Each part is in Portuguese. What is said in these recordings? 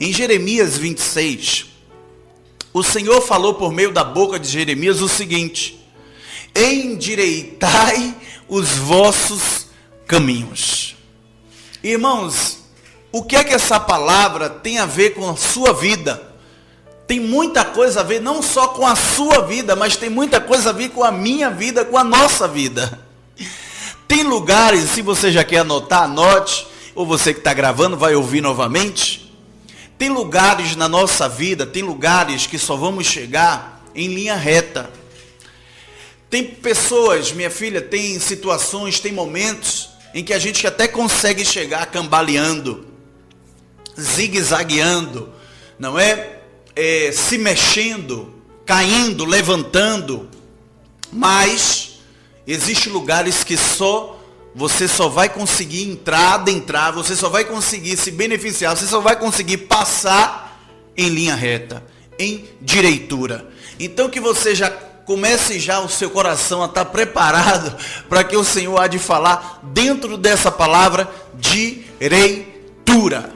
Em Jeremias 26, o Senhor falou por meio da boca de Jeremias o seguinte: endireitai os vossos caminhos. Irmãos, o que é que essa palavra tem a ver com a sua vida? Tem muita coisa a ver não só com a sua vida, mas tem muita coisa a ver com a minha vida, com a nossa vida. Tem lugares, se você já quer anotar, anote, ou você que está gravando vai ouvir novamente. Tem lugares na nossa vida, tem lugares que só vamos chegar em linha reta. Tem pessoas, minha filha, tem situações, tem momentos em que a gente até consegue chegar cambaleando, zigue-zagueando, não é? Se mexendo, caindo, levantando, mas existem lugares que você só vai conseguir adentrar, você só vai conseguir se beneficiar, você só vai conseguir passar em linha reta, em direitura. Então que você já comece já o seu coração a estar preparado para que o Senhor há de falar dentro dessa palavra direitura.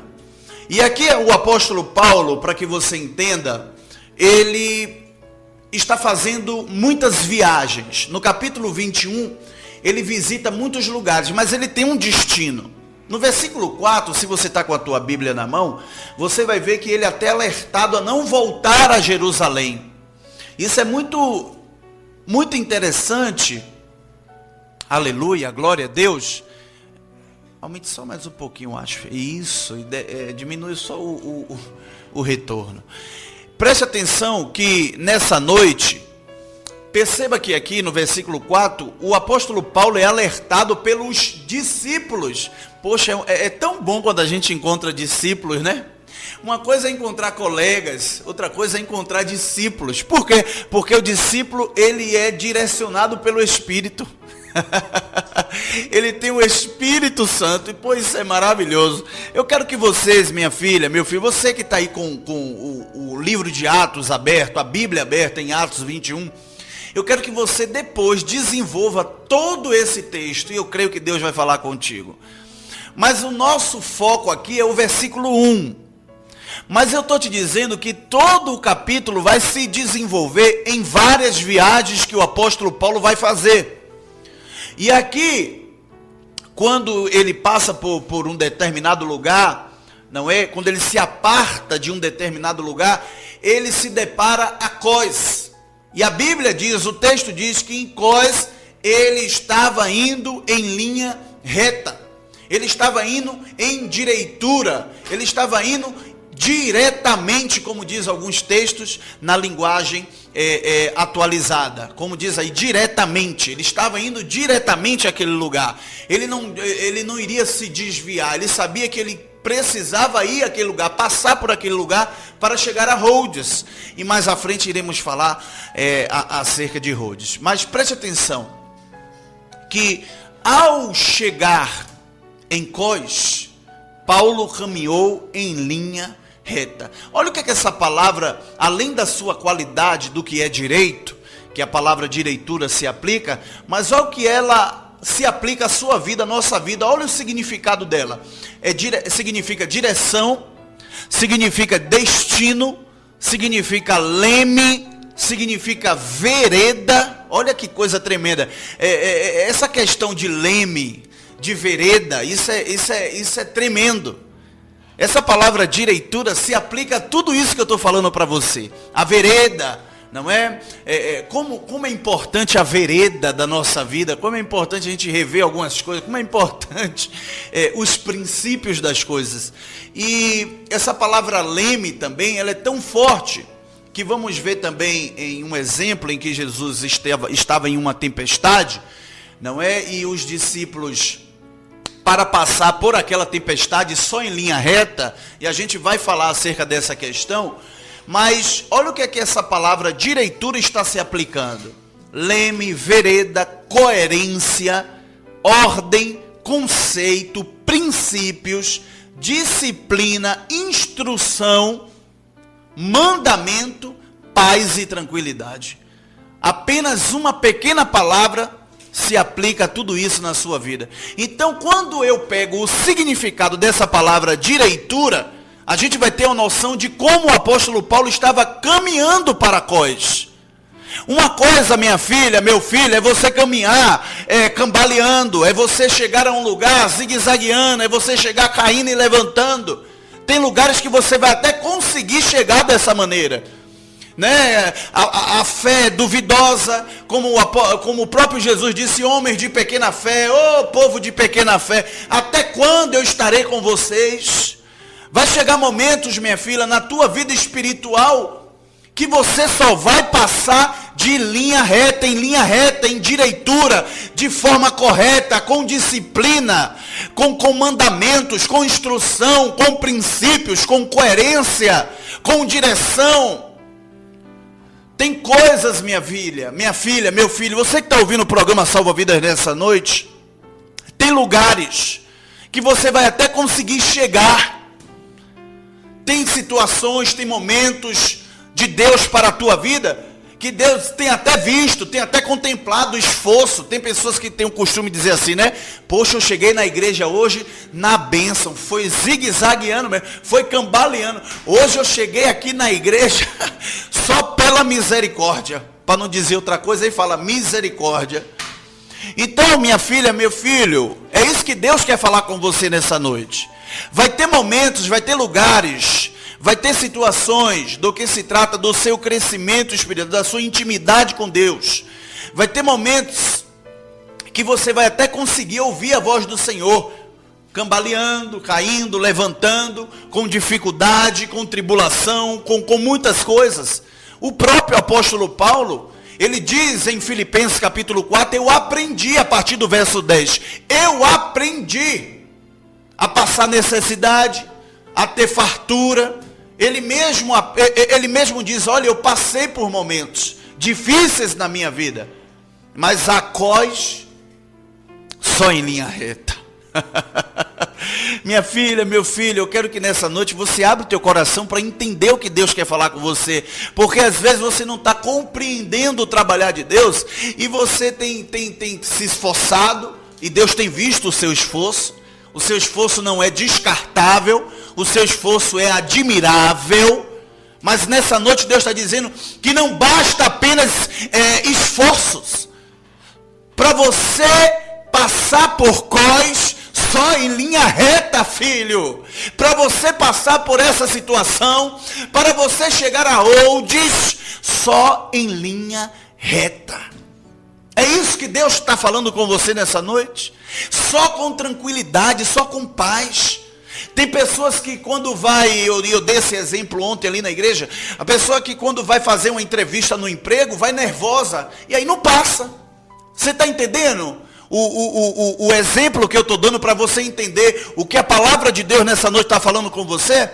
E aqui o apóstolo Paulo, para que você entenda, ele está fazendo muitas viagens. No capítulo 21, ele visita muitos lugares, mas ele tem um destino. No versículo 4, se você está com a tua Bíblia na mão, você vai ver que ele é até alertado a não voltar a Jerusalém. Isso é muito interessante. Aleluia, glória a Deus. Aumente só mais um pouquinho, acho. Isso, diminui só o retorno. Preste atenção que nessa noite, perceba que aqui no versículo 4, o apóstolo Paulo é alertado pelos discípulos. Poxa, é tão bom quando a gente encontra discípulos, né? Uma coisa é encontrar colegas, outra coisa é encontrar discípulos. Por quê? Porque o discípulo, ele é direcionado pelo Espírito. Ele tem o Espírito Santo, e pô, isso é maravilhoso. Eu quero que vocês, minha filha, meu filho, você que está aí com o livro de Atos aberto, a Bíblia aberta em Atos 21, eu quero que você depois desenvolva todo esse texto, e eu creio que Deus vai falar contigo. Mas o nosso foco aqui é o versículo 1. Mas eu estou te dizendo que todo o capítulo vai se desenvolver em várias viagens que o apóstolo Paulo vai fazer. E aqui, quando ele passa por um determinado lugar, não é? Quando ele se aparta de um determinado lugar, ele se depara a Cós. E a Bíblia diz, o texto diz que em Cós ele estava indo em linha reta. Ele estava indo em direitura. Ele estava indo diretamente, como diz alguns textos, na linguagem atualizada, como diz aí, diretamente. Ele estava indo diretamente àquele lugar. Ele não iria se desviar. Ele sabia que ele precisava ir àquele lugar, passar por aquele lugar para chegar a Rhodes. E mais à frente iremos falar acerca de Rhodes. Mas preste atenção que ao chegar em Cós, Paulo caminhou em linha reta. Olha o que é que essa palavra, além da sua qualidade do que é direito, que a palavra direitura se aplica, mas olha o que ela se aplica à sua vida, à nossa vida. Olha o significado dela. Significa direção, significa destino, significa leme, significa vereda. Olha que coisa tremenda. Essa questão de leme, de vereda, isso é tremendo. Essa palavra direitura se aplica a tudo isso que eu estou falando para você. A vereda, não é? Como é importante a vereda da nossa vida, como é importante a gente rever algumas coisas, como é importante os princípios das coisas. E essa palavra leme também, ela é tão forte, que vamos ver também em um exemplo em que Jesus estava em uma tempestade, não é? E os discípulos, para passar por aquela tempestade só em linha reta, e a gente vai falar acerca dessa questão, mas olha o que é que essa palavra direitura está se aplicando. Leme, vereda, coerência, ordem, conceito, princípios, disciplina, instrução, mandamento, paz e tranquilidade. Apenas uma pequena palavra se aplica a tudo isso na sua vida. Então, quando eu pego o significado dessa palavra direitura, a gente vai ter uma noção de como o apóstolo Paulo estava caminhando para Cós. Uma coisa, minha filha, meu filho, é você caminhar cambaleando, é você chegar a um lugar zigue-zagueando, é você chegar caindo e levantando. Tem lugares que você vai até conseguir chegar dessa maneira. Né? A fé duvidosa, como o próprio Jesus disse, homens de pequena fé, ô povo de pequena fé, até quando eu estarei com vocês? Vai chegar momentos, minha filha, na tua vida espiritual, que você só vai passar de linha reta, em direitura, de forma correta, com disciplina, com mandamentos, com instrução, com princípios, com coerência, com direção. Tem coisas, minha filha, meu filho, você que está ouvindo o programa Salva Vidas nessa noite, tem lugares que você vai até conseguir chegar. Tem situações, tem momentos de Deus para a tua vida, que Deus tem até visto, tem até contemplado o esforço. Tem pessoas que têm o costume de dizer assim, né? Poxa, eu cheguei na igreja hoje na bênção, foi zigue-zagueando mesmo, foi cambaleando. Hoje eu cheguei aqui na igreja só pela misericórdia, para não dizer outra coisa, aí fala misericórdia. Então, minha filha, meu filho, é isso que Deus quer falar com você nessa noite. Vai ter momentos, vai ter lugares, vai ter situações do que se trata do seu crescimento espiritual, da sua intimidade com Deus. Vai ter momentos que você vai até conseguir ouvir a voz do Senhor, cambaleando, caindo, levantando, com dificuldade, com tribulação, com muitas coisas. O próprio apóstolo Paulo, ele diz em Filipenses capítulo 4, eu aprendi, a partir do verso 10, eu aprendi a passar necessidade, a ter fartura. Ele mesmo diz, olha, eu passei por momentos difíceis na minha vida, mas a Cós só em linha reta. Minha filha, meu filho, eu quero que nessa noite você abra o teu coração para entender o que Deus quer falar com você, porque às vezes você não está compreendendo o trabalhar de Deus, e você tem se esforçado, e Deus tem visto o seu esforço. O seu esforço não é descartável, o seu esforço é admirável, mas nessa noite Deus está dizendo que não basta apenas esforços para você passar por Cós só em linha reta, filho. Para você passar por essa situação, para você chegar a Rhodes só em linha reta. É isso que Deus está falando com você nessa noite? Só com tranquilidade, só com paz. Tem pessoas que quando vai, eu dei esse exemplo ontem ali na igreja, a pessoa que quando vai fazer uma entrevista no emprego, vai nervosa, e aí não passa. Você está entendendo? O exemplo que eu estou dando para você entender o que a palavra de Deus nessa noite está falando com você?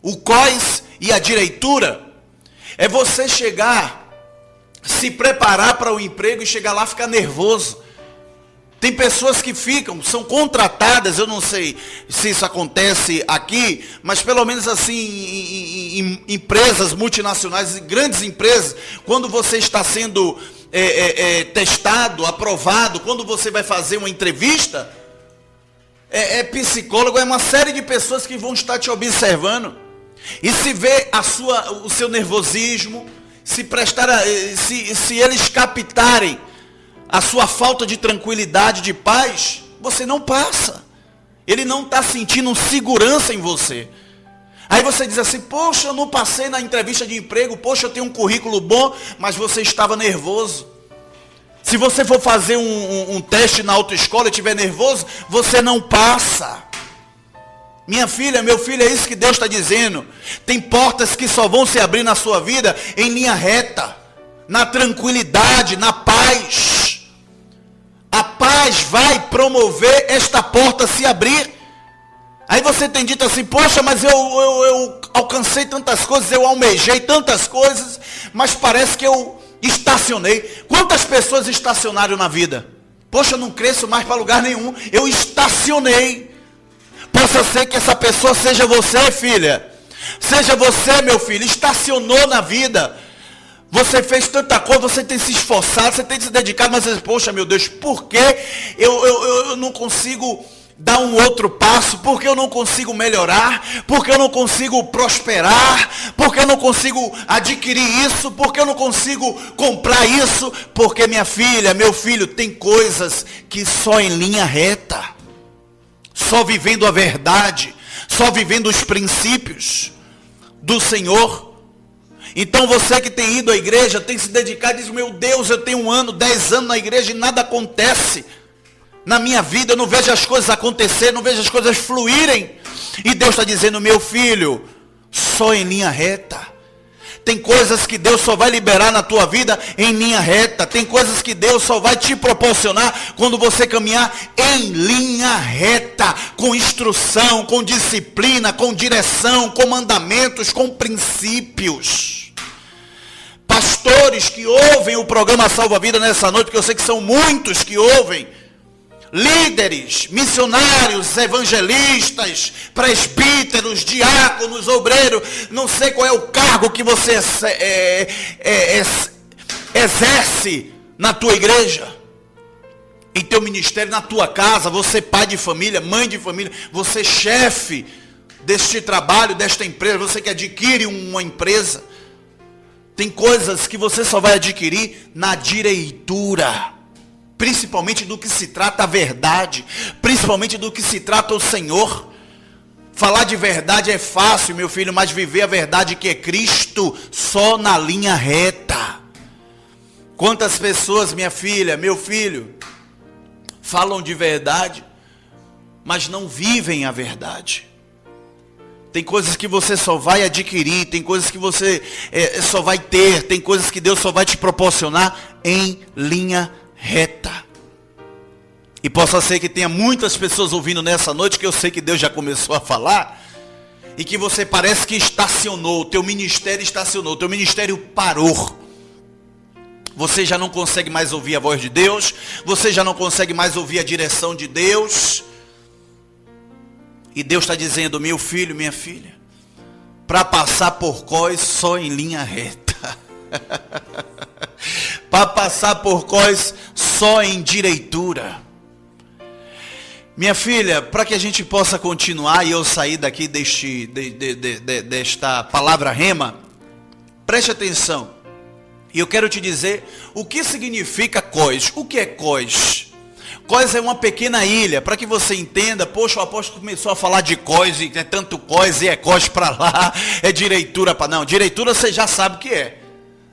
O Cós e a direitura é você chegar, se preparar para o emprego e chegar lá e ficar nervoso. Tem pessoas que são contratadas, eu não sei se isso acontece aqui, mas pelo menos assim, em empresas multinacionais, grandes empresas, quando você está sendo testado, aprovado, quando você vai fazer uma entrevista, psicólogo, é uma série de pessoas que vão estar te observando, e se vê o seu nervosismo, se eles captarem a sua falta de tranquilidade, de paz, você não passa. Ele não está sentindo segurança em você. Aí você diz assim, poxa, eu não passei na entrevista de emprego, poxa, eu tenho um currículo bom, mas você estava nervoso. Se você for fazer um teste na autoescola e estiver nervoso, você não passa. Minha filha, meu filho, é isso que Deus está dizendo. Tem portas que só vão se abrir na sua vida em linha reta, na tranquilidade, na paz. A paz vai promover esta porta se abrir. Aí você tem dito assim, poxa, mas eu alcancei tantas coisas, eu almejei tantas coisas, mas parece que eu estacionei. Quantas pessoas estacionaram na vida? Poxa, eu não cresço mais para lugar nenhum, eu estacionei. Possa ser que essa pessoa seja você, filha. Seja você, meu filho, estacionou na vida. Você fez tanta coisa, você tem se esforçado, você tem se dedicado, mas você diz, poxa, meu Deus, por que eu não consigo dar um outro passo, porque eu não consigo melhorar, porque eu não consigo prosperar, porque eu não consigo adquirir isso, porque eu não consigo comprar isso, porque minha filha, meu filho, tem coisas que só em linha reta, só vivendo a verdade, só vivendo os princípios do Senhor. Então você que tem ido à igreja, tem se dedicado, diz, meu Deus, eu tenho 1 ano, 10 anos na igreja e nada acontece na minha vida, eu não vejo as coisas acontecerem, não vejo as coisas fluírem. E Deus está dizendo, meu filho, só em linha reta. Tem coisas que Deus só vai liberar na tua vida em linha reta. Tem coisas que Deus só vai te proporcionar quando você caminhar em linha reta, com instrução, com disciplina, com direção, com mandamentos, com princípios. Pastores que ouvem o programa Salva Vida nessa noite, que eu sei que são muitos que ouvem, líderes, missionários, evangelistas, presbíteros, diáconos, obreiros, não sei qual é o cargo que você exerce na tua igreja, em teu ministério, na tua casa, você pai de família, mãe de família, você chefe deste trabalho, desta empresa, você que adquire uma empresa, tem coisas que você só vai adquirir na direitura. Principalmente do que se trata a verdade, principalmente do que se trata o Senhor. Falar de verdade é fácil, meu filho, mas viver a verdade que é Cristo, só na linha reta. Quantas pessoas, minha filha, meu filho, falam de verdade, mas não vivem a verdade. Tem coisas que você só vai adquirir, tem coisas que você só vai ter, tem coisas que Deus só vai te proporcionar em linha reta. E possa ser que tenha muitas pessoas ouvindo nessa noite, que eu sei que Deus já começou a falar, e que você parece que estacionou, o teu ministério estacionou, o teu ministério parou. Você já não consegue mais ouvir a voz de Deus, você já não consegue mais ouvir a direção de Deus. E Deus está dizendo, meu filho, minha filha, para passar por cós só em linha reta. Para passar por cós só em direitura. Minha filha, para que a gente possa continuar e eu sair daqui desta palavra rema, preste atenção. E eu quero te dizer o que significa cós. O que é cós? Cós é uma pequena ilha, para que você entenda. Poxa, o apóstolo começou a falar de cós, e é tanto cós, e é cós para lá, é direitura para... Não, direitura você já sabe o que é.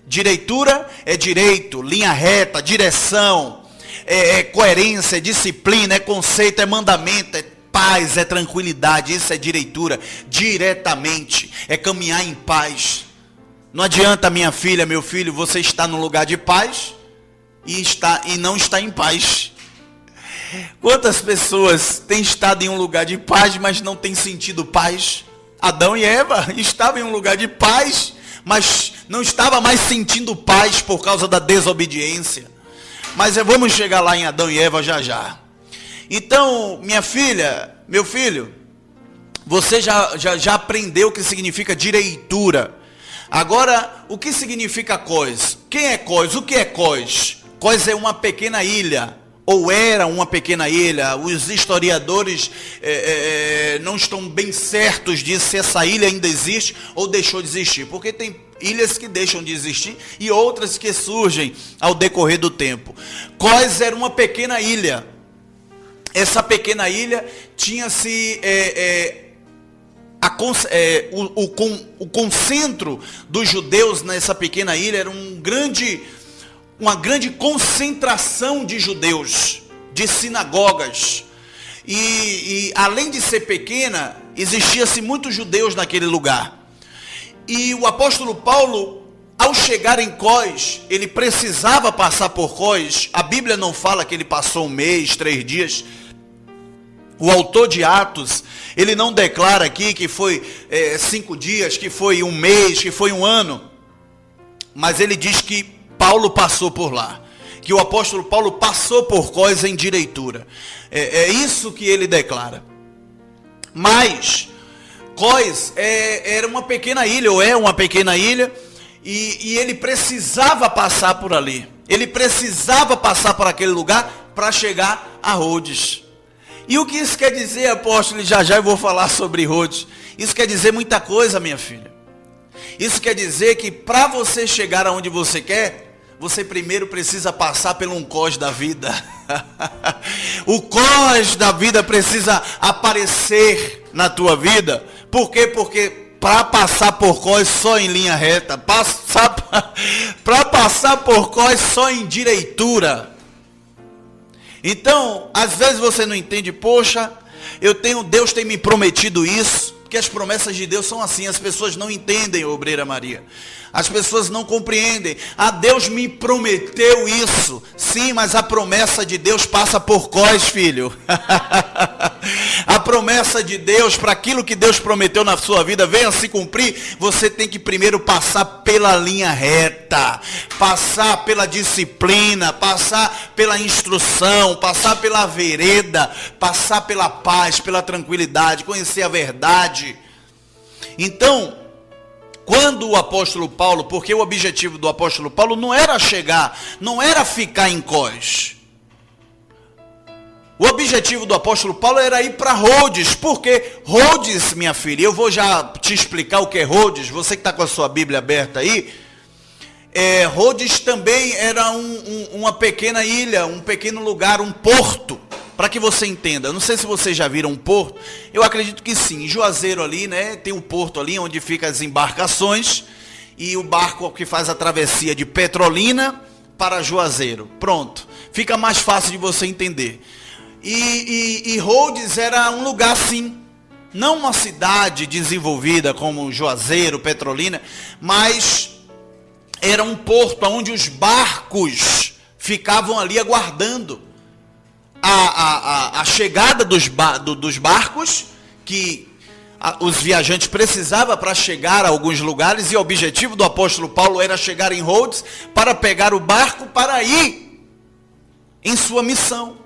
Direitura é direito, linha reta, direção, é coerência, é disciplina, é conceito, é mandamento, é paz, é tranquilidade. Isso é direitura, diretamente, é caminhar em paz. Não adianta, minha filha, meu filho, você está num lugar de paz e não está em paz. Quantas pessoas têm estado em um lugar de paz, mas não têm sentido paz? Adão e Eva estavam em um lugar de paz, mas não estava mais sentindo paz por causa da desobediência. Mas vamos chegar lá em Adão e Eva já já. Então, minha filha, meu filho, você já aprendeu o que significa direitura. Agora, o que significa cós? Quem é cós? O que é cós? Cós é uma pequena ilha, ou era uma pequena ilha. Os historiadores não estão bem certos de se essa ilha ainda existe ou deixou de existir, porque tem ilhas que deixam de existir e outras que surgem ao decorrer do tempo. Cós era uma pequena ilha. Essa pequena ilha tinha-se o concentro dos judeus nessa pequena ilha era uma grande concentração de judeus, de sinagogas. E além de ser pequena, existia-se muitos judeus naquele lugar. E o apóstolo Paulo, ao chegar em Cós, ele precisava passar por Cós. A Bíblia não fala que ele passou 1 mês, 3 dias. O autor de Atos, ele não declara aqui que foi 5 dias, que foi 1 mês, que foi 1 ano. Mas ele diz que Paulo passou por lá. Que o apóstolo Paulo passou por Cós em direitura. É isso que ele declara. Mas Cós era uma pequena ilha, ou é uma pequena ilha, e ele precisava passar por ali. Ele precisava passar por aquele lugar para chegar a Rhodes. E o que isso quer dizer, apóstolo? E já eu vou falar sobre Rhodes. Isso quer dizer muita coisa, minha filha. Isso quer dizer que para você chegar aonde você quer, você primeiro precisa passar por um cós da vida. O cós da vida precisa aparecer na tua vida. Por quê? Porque para passar por cós só em linha reta, para passar por cós só em direitura. Então, às vezes você não entende, poxa, Deus tem me prometido isso, porque as promessas de Deus são assim, as pessoas não entendem, obreira Maria. As pessoas não compreendem. Deus me prometeu isso. Sim, mas a promessa de Deus passa por cós, filho. A promessa de Deus, para aquilo que Deus prometeu na sua vida, venha se cumprir, você tem que primeiro passar pela linha reta, passar pela disciplina, passar pela instrução, passar pela vereda, passar pela paz, pela tranquilidade, conhecer a verdade. Então, quando o apóstolo Paulo, porque o objetivo do apóstolo Paulo não era chegar, não era ficar em Cós. O objetivo do apóstolo Paulo era ir para Rhodes, porque Rhodes, minha filha, eu vou já te explicar o que é Rhodes, você que está com a sua Bíblia aberta aí, Rhodes também era uma pequena ilha, um pequeno lugar, um porto, para que você entenda. Não sei se vocês já viram um porto, eu acredito que sim. Em Juazeiro ali, né, tem um porto ali onde ficam as embarcações e o barco que faz a travessia de Petrolina para Juazeiro. Pronto, fica mais fácil de você entender. E Rhodes era um lugar assim, não uma cidade desenvolvida como Juazeiro, Petrolina, mas era um porto onde os barcos ficavam ali aguardando a chegada dos barcos, que os viajantes precisavam para chegar a alguns lugares, e o objetivo do apóstolo Paulo era chegar em Rhodes para pegar o barco para ir em sua missão,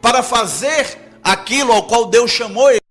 para fazer aquilo ao qual Deus chamou ele.